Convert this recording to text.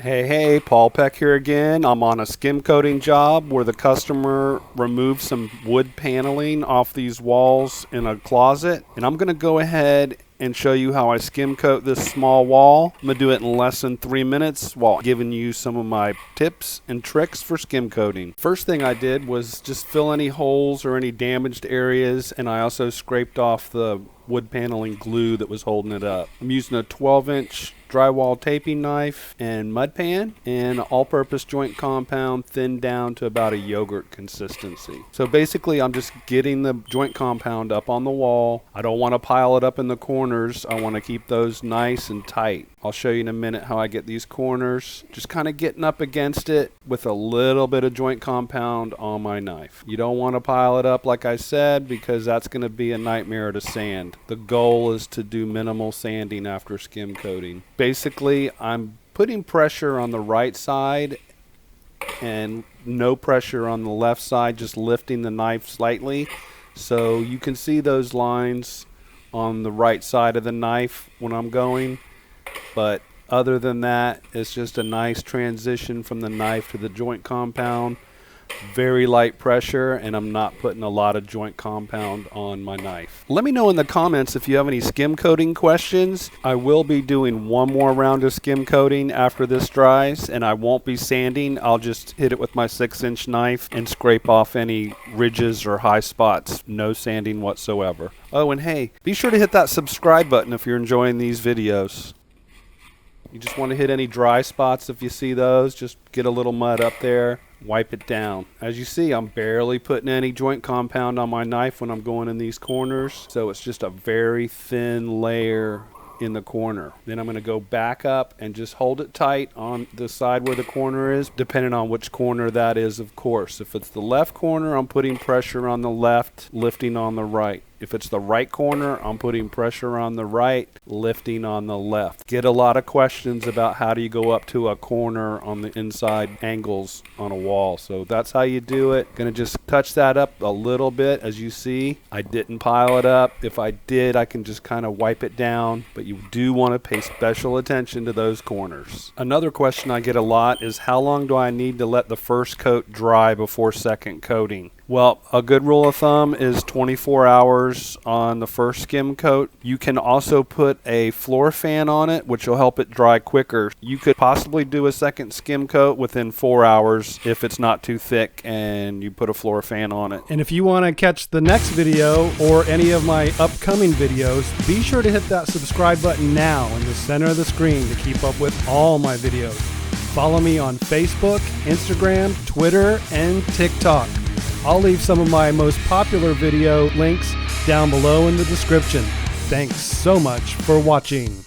Hey, Paul Peck here again. I'm on a skim coating job where the customer removed some wood paneling off these walls in a closet. And I'm going to go ahead and show you how I skim coat this small wall. I'm going to do it in less than 3 minutes while giving you some of my tips and tricks for skim coating. First thing I did was just fill any holes or any damaged areas, and I also scraped off the wood paneling glue that was holding it up. I'm using a 12-inch drywall taping knife and mud pan and all-purpose joint compound thinned down to about a yogurt consistency. So basically I'm just getting the joint compound up on the wall. I don't want to pile it up in the corners. I want to keep those nice and tight. I'll show you in a minute how I get these corners. Just kind of getting up against it with a little bit of joint compound on my knife. You don't want to pile it up like I said, because that's going to be a nightmare to sand. The goal is to do minimal sanding after skim coating. Basically, I'm putting pressure on the right side and no pressure on the left side, just lifting the knife slightly. So you can see those lines on the right side of the knife when I'm going. But other than that, it's just a nice transition from the knife to the joint compound. Very light pressure, and I'm not putting a lot of joint compound on my knife. Let me know in the comments if you have any skim coating questions. I will be doing one more round of skim coating after this dries, and I won't be sanding. I'll just hit it with my 6-inch knife and scrape off any ridges or high spots. No sanding whatsoever. Oh, and hey, be sure to hit that subscribe button if you're enjoying these videos. You just want to hit any dry spots if you see those. Just get a little mud up there, wipe it down. As you see, I'm barely putting any joint compound on my knife when I'm going in these corners. So it's just a very thin layer in the corner. Then I'm going to go back up and just hold it tight on the side where the corner is, depending on which corner that is, of course. If it's the left corner, I'm putting pressure on the left, lifting on the right. If it's the right corner, I'm putting pressure on the right, lifting on the left. Get a lot of questions about how do you go up to a corner on the inside angles on a wall. So that's how you do it. Gonna just touch that up a little bit. As you see, I didn't pile it up. If I did, I can just kind of wipe it down, but you do want to pay special attention to those corners. Another question I get a lot is how long do I need to let the first coat dry before second coating? Well, a good rule of thumb is 24 hours on the first skim coat. You can also put a floor fan on it, which will help it dry quicker. You could possibly do a second skim coat within 4 hours if it's not too thick and you put a floor fan on it. And if you want to catch the next video or any of my upcoming videos, be sure to hit that subscribe button now in the center of the screen to keep up with all my videos. Follow me on Facebook, Instagram, Twitter, and TikTok. I'll leave some of my most popular video links down below in the description. Thanks so much for watching.